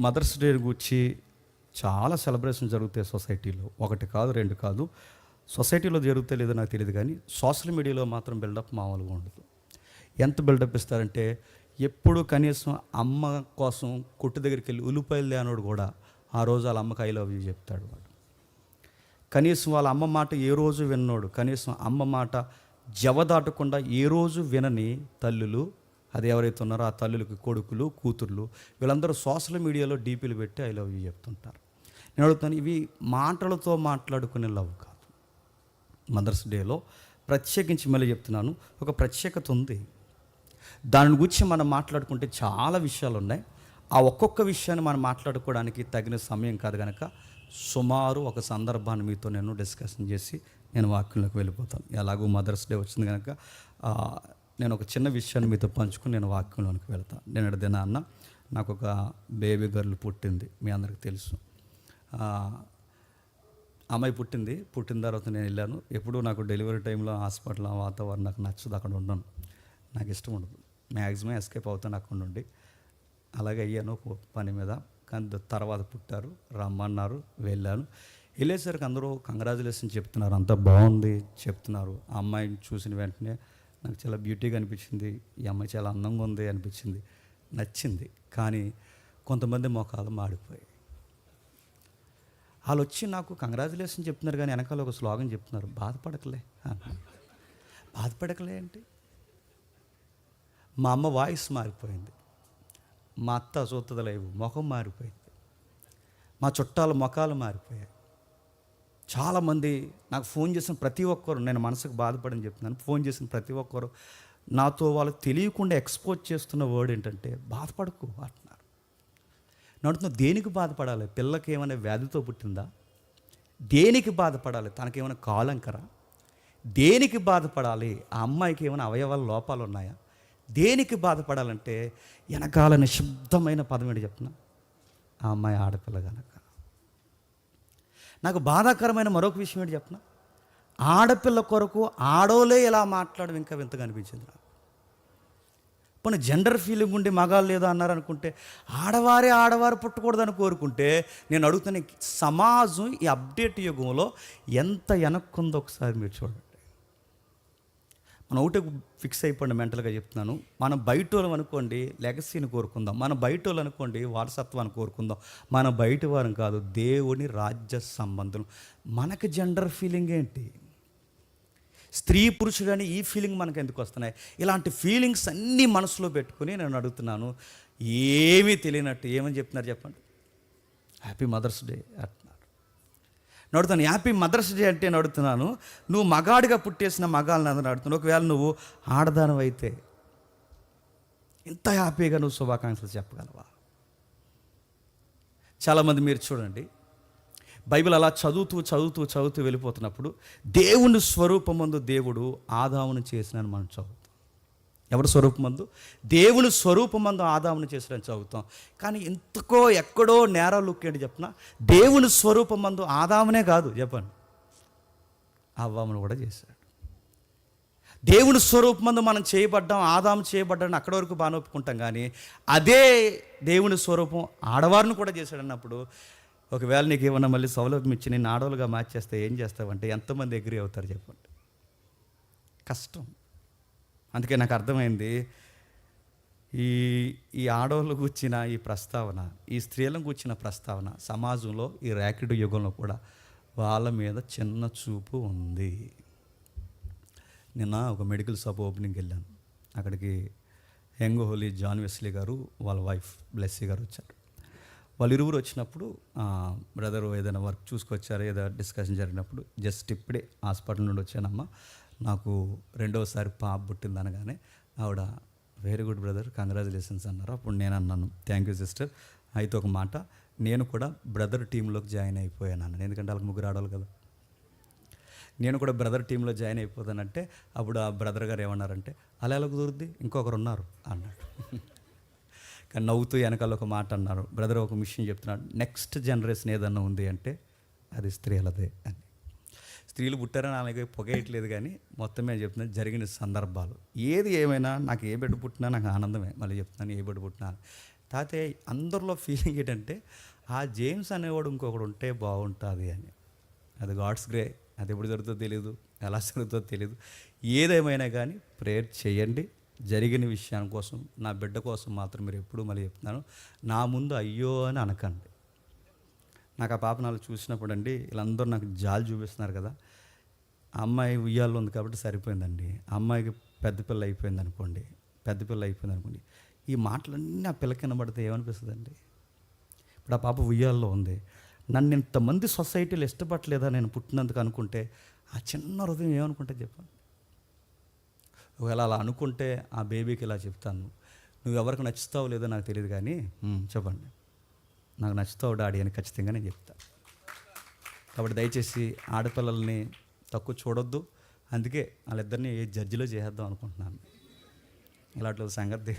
Mothers day గురించి చాలా celebration జరుగుతాయి సొసైటీలో. ఒకటి కాదు, రెండు కాదు. సొసైటీలో జరుగుతే లేదో నాకు తెలియదు, కానీ సోషల్ మీడియాలో మాత్రం బిల్డప్ మామూలుగా ఉండదు. ఎంత బిల్డప్ ఇస్తారంటే, ఎప్పుడు కనీసం అమ్మ కోసం కొట్టు దగ్గరికి వెళ్ళి ఉల్లిపాయలు లేనోడు కూడా ఆ రోజు వాళ్ళ అమ్మకి ఐ లవ్ యూ చెప్తాడు. వాడు కనీసం వాళ్ళ అమ్మ మాట ఏ రోజు విన్నోడు, కనీసం అమ్మ మాట జవదాటకుండా ఏ రోజు వినని తల్లులు, అది ఎవరైతే ఉన్నారో ఆ తల్లులకి కొడుకులు, కూతుర్లు, వీళ్ళందరూ సోషల్ మీడియాలో డీపీలు పెట్టి ఐ లవ్ యూ చెప్తుంటారు. నేను అడుగుతాను, ఇవి మాటలతో మాట్లాడుకునే లవ్ కాదు. మదర్స్ డేలో ప్రత్యేకించి మళ్ళీ చెప్తున్నాను, ఒక ప్రత్యేకత ఉంది. దాని గురించి మనం మాట్లాడుకుంటే చాలా విషయాలు ఉన్నాయి. ఆ ఒక్కొక్క విషయాన్ని మనం మాట్లాడుకోవడానికి తగిన సమయం కాదు కనుక సుమారు ఒక సందర్భాన్ని మీతో నేను డిస్కషన్ చేసి నేను వాక్యంలోకి వెళ్ళిపోతాను. ఎలాగో మదర్స్ డే వచ్చింది కనుక నేను ఒక చిన్న విషయాన్ని మీతో పంచుకుని నేను వాక్యంలోనికి వెళ్తాను. నేను అడిగిన అన్న, నాకు ఒక బేబీ గర్ల్ పుట్టింది, మీ అందరికి తెలుసు. అమ్మాయి పుట్టిన తర్వాత నేను వెళ్ళాను. ఎప్పుడూ నాకు డెలివరీ టైంలో హాస్పిటల్ వాతావరణం నాకు నచ్చదు, అక్కడ ఉండను, నాకు ఇష్టం ఉండదు. మ్యాక్సిమం ఎస్కేప్ అవుతాను అక్కడ నుండి. అలాగే అయ్యాను పని మీద. కానీ తర్వాత పుట్టారు, రమ్మన్నారు, వెళ్ళాను. వెళ్ళేసరికి అందరూ కంగ్రాచులేషన్ చెప్తున్నారు, అంతా బాగుంది చెప్తున్నారు. ఆ అమ్మాయిని చూసిన వెంటనే నాకు చాలా బ్యూటీగా అనిపించింది, ఈ అమ్మాయి చాలా అందంగా ఉంది అనిపించింది, నచ్చింది. కానీ కొంతమంది మొఖాలు మాడిపోయాయి. వాళ్ళు వచ్చి నాకు కంగ్రాచులేషన్ చెప్తున్నారు, కానీ వెనకాల ఒక స్లోగన్ చెప్తున్నారు, బాధపడకలే అంటే. మా అమ్మ వాయిస్ మారిపోయింది, మా అత్త చూత్తదలేవు ముఖం మారిపోయింది, మా చుట్టాల ముఖాలు మారిపోయాయి. చాలామంది నాకు ఫోన్ చేసిన ప్రతి ఒక్కరు, నేను మనసుకు బాధపడని చెప్తున్నాను, ఫోన్ చేసిన ప్రతి ఒక్కరు నాతో వాళ్ళకి తెలియకుండా ఎక్స్పోజ్ చేస్తున్న వర్డ్ ఏంటంటే, బాధపడకు అంటున్నారు. నడుతున్న దేనికి బాధపడాలి? పిల్లకి ఏమైనా వ్యాధితో పుట్టిందా? దేనికి బాధపడాలి? తనకేమైనా కాలంకరా? దేనికి బాధపడాలి? ఆ అమ్మాయికి ఏమైనా అవయవాల లోపాలు ఉన్నాయా? దేనికి బాధపడాలంటే వెనకాల నిశ్శబ్దమైన పదం ఏంటి చెప్తున్నా, ఆ అమ్మాయి ఆడపిల్ల కనుక. నాకు బాధాకరమైన మరొక విషయం ఏంటి చెప్పిన, ఆడపిల్ల కొరకు ఆడోలే ఇలా మాట్లాడడం ఇంకా వింతగా అనిపించింది నాకు. పోనీ జెండర్ ఫీలింగ్ ఉండి మగాళ్ళు లేదా అన్నారు అనుకుంటే, ఆడవారు పుట్టకూడదని కోరుకుంటే, నేను అడుగుతున్న సమాజం ఈ అప్డేట్ యుగంలో ఎంత వెనక్కుందో ఒకసారి మీరు చూడండి. మనం ఒకటే ఫిక్స్ అయిపోండి, మెంటల్గా చెప్తున్నాను. మనం బయట వాళ్ళం అనుకోండి లెగసీని కోరుకుందాం, మన బయట వాళ్ళు అనుకోండి వారసత్వాన్ని కోరుకుందాం. మన బయట వారం కాదు, దేవుని రాజ్య సంబంధం. మనకి జెండర్ ఫీలింగ్ ఏంటి? స్త్రీ పురుషుడని ఈ ఫీలింగ్ మనకు ఎందుకు వస్తున్నాయి? ఇలాంటి ఫీలింగ్స్ అన్నీ మనసులో పెట్టుకుని నేను అడుగుతున్నాను, ఏమీ తెలియనట్టు ఏమని చెప్తున్నారు చెప్పండి, హ్యాపీ మదర్స్ డే అంటున్నారు. నడుతున్నాను, హ్యాపీ మదర్స్ డే అంటే నడుతున్నాను. నువ్వు మగాడిగా పుట్టేసిన మగాళ్ళని అందరూ నడుతున్నావు. ఒకవేళ నువ్వు ఆడదానం అయితే ఇంత హ్యాపీగా నువ్వు శుభాకాంక్షలు చెప్పగలవా? చాలామంది మీరు చూడండి, బైబిల్ అలా చదువుతూ వెళ్ళిపోతున్నప్పుడు దేవుని స్వరూపమందు దేవుడు ఆదామును చేసినని మనం చదువుతాం. ఎవరి స్వరూపమందు? దేవుని స్వరూపమందు ఆదామును చేసినని చదువుతాం. కానీ ఇంతకో ఎక్కడో నేరాలు లుక్కేంటి చెప్పిన, దేవుని స్వరూపమందు ఆదామునే కాదు, చెప్పండి, అవ్వమును కూడా చేశాడు. దేవుని స్వరూపమందు మనం చేయబడ్డాం, ఆదాము చేయబడ్డాడని అక్కడి వరకు బాగా ఒప్పుకుంటాం. కానీ అదే దేవుని స్వరూపం ఆడవారిని కూడా చేశాడు అన్నప్పుడు, ఒకవేళ నీకు ఏమన్నా మళ్ళీ సౌలభ్యం ఇచ్చి నేను ఆడవాళ్ళుగా చేస్తే ఏం చేస్తావంటే ఎంతమంది ఎగ్రీ అవుతారు చెప్పండి? కష్టం. అందుకే నాకు అర్థమైంది, ఈ ఆడవాళ్ళు కూర్చిన ఈ ప్రస్తావన, ఈ స్త్రీలను కూర్చిన ప్రస్తావన సమాజంలో ఈ ర్యాకెట్ యుగంలో కూడా వాళ్ళ మీద చిన్న చూపు ఉంది. నిన్న ఒక మెడికల్ షాప్ ఓపెనింగ్కి వెళ్ళాను. అక్కడికి యంగ్ హోలీ జాన్ వెస్లీ గారు, వాళ్ళ వైఫ్ బ్లెస్సీ గారు వచ్చారు. వాళ్ళు ఇరువురు వచ్చినప్పుడు, బ్రదరు ఏదైనా వర్క్ చూసుకొచ్చారు, ఏదో డిస్కషన్ జరిగినప్పుడు, జస్ట్ ఇప్పుడే హాస్పిటల్ నుండి వచ్చానమ్మా, నాకు రెండోసారి పాప పుట్టింది అనగానే ఆవిడ, వెరీ గుడ్ బ్రదర్, కంగ్రాచులేషన్స్ అన్నారు. అప్పుడు నేను అన్నాను, థ్యాంక్ యూ సిస్టర్. అయితే ఒక మాట, నేను కూడా బ్రదర్ టీంలోకి జాయిన్ అయిపోయాను అన్నాను. ఎందుకంటే వాళ్ళకి ముగ్గురు ఆడాలి కదా. నేను కూడా బ్రదర్ టీంలో జాయిన్ అయిపోతానంటే అప్పుడు ఆ బ్రదర్ గారు ఏమన్నారంటే, అలా ఎలా కుదురుద్ది, ఇంకొకరు ఉన్నారు అన్నాడు. కానీ నవ్వుతూ వెనకాల ఒక మాట అన్నారు, బ్రదర్ ఒక విషయం చెప్తున్నాడు, నెక్స్ట్ జనరేషన్ ఏదన్నా ఉంది అంటే అది స్త్రీలదే అని. స్త్రీలు పుట్టారని అలాగే పొగేయట్లేదు, కానీ మొత్తం మీద చెప్తున్నాను జరిగిన సందర్భాలు. ఏది ఏమైనా నాకు ఏ బిడ్డ పుట్టినా నాకు ఆనందమే. మళ్ళీ చెప్తున్నాను, ఏ బిడ్డ పుట్టినా తాతయ్య అందరిలో ఫీలింగ్ ఏంటంటే ఆ జేమ్స్ అనేవాడు ఇంకొకడు ఉంటే బాగుంటుంది అని. అది గాడ్స్ గ్రే. అది ఎప్పుడు జరుగుతుందో తెలియదు, ఎలా జరుగుతుందో తెలియదు. ఏదేమైనా కానీ ప్రేయర్ చేయండి. జరిగిన విషయాని కోసం, నా బిడ్డ కోసం మాత్రం మీరు ఎప్పుడు మళ్ళీ చెప్తున్నాను, నా ముందు అయ్యో అని అనకండి. నాకు ఆ పాప నాలుగు చూసినప్పుడు అండి, వీళ్ళందరూ నాకు జాలి చూపిస్తున్నారు కదా. ఆ అమ్మాయి ఉయ్యాల్లో ఉంది కాబట్టి సరిపోయిందండి. ఆ అమ్మాయికి పెద్ద పిల్ల అయిపోయింది అనుకోండి, ఈ మాటలన్నీ ఆ పిల్లకి వినబడితే ఏమనిపిస్తుందండి? ఇప్పుడు ఆ పాప ఉయ్యాల్లో ఉంది. నన్ను ఇంతమంది సొసైటీలో ఇష్టపడలేదా నేను పుట్టినందుకు అనుకుంటే, ఆ చిన్న హృదయం ఏమనుకుంటే చెప్పండి. ఒకవేళ అలా అనుకుంటే ఆ బేబీకి ఇలా చెప్తాను, నువ్వు ఎవరికి నచ్చుతావు లేదో నాకు తెలియదు కానీ చెప్పండి, నాకు నచ్చుతావు డాడీ అని ఖచ్చితంగా నేను చెప్తాను. కాబట్టి దయచేసి ఆడపిల్లల్ని తక్కువ చూడొద్దు. అందుకే వాళ్ళిద్దరిని జడ్జిలో చేసేద్దాం అనుకుంటున్నాను. ఇలాంటి సంగతి